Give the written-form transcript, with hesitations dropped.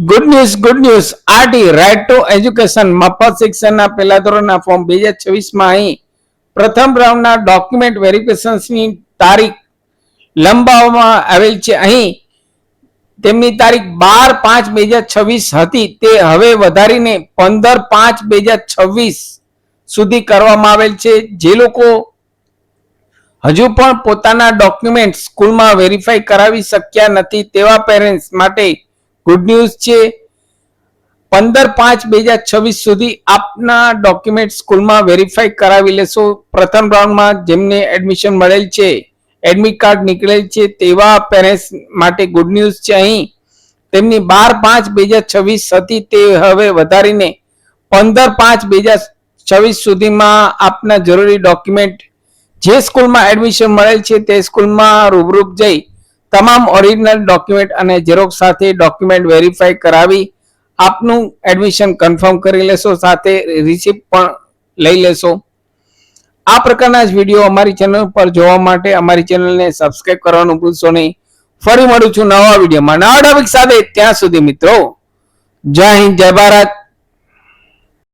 Good news RT right to education મફત શિક્ષણના પહેલા ધોરણના ફોર્મ 2026 માં અહીં પ્રથમ રાઉન્ડના ડોક્યુમેન્ટ વેરિફિકેશનની તારીખ લંબાવવામાં આવેલ છે. અહીં તેમની તારીખ 12/5/2026 હતી તે હવે વધારીને 15/5/2026 સુધી કરવામાં આવેલ છે. જે લોકો હજુ પણ પોતાના ડોક્યુમેન્ટ સ્કૂલમાં વેરીફાઈ કરાવી શક્યા નથી તેવા પેરેન્ટ્સ માટે ગુડ ન્યૂઝ છે. 15/5/2026 સુધી આપના ડોક્યુમેન્ટ સ્કૂલમાં વેરીફાઈ કરાવી લેશો. પ્રથમ રાઉન્ડમાં જેમને એડમિશન મળેલ છે, એડમિટ કાર્ડ નીકળેલ છે તેવા પેરેન્ટ્સ માટે ગુડ ન્યૂઝ છે. અહીં તેમની 12/5/2026 હતી તે હવે વધારીને 15/5/2026 સુધીમાં આપના જરૂરી ડોક્યુમેન્ટ જે સ્કૂલમાં એડમિશન મળેલ છે તે સ્કૂલમાં રૂબરૂ જઈ તમામ ઓરિજિનલ ડોક્યુમેન્ટ અને ઝેરોક્ષ સાથે ડોક્યુમેન્ટ વેરીફાઈ કરાવી આપનું એડમિશન કન્ફર્મ કરી લેશો, સાથે રિસિપ્ટ પણ લઈ લેશો. આ પ્રકારના જ વિડીયો અમારી ચેનલ પર જોવા માટે અમારી ચેનલને સબસ્ક્રાઇબ કરવાનું ભૂલશો નહીં. ફરી મળું છું નવા વિડીયોમાં નવા ટોપિક સાથે. ત્યાં સુધી મિત્રો જય હિન્દ, જય ભારત.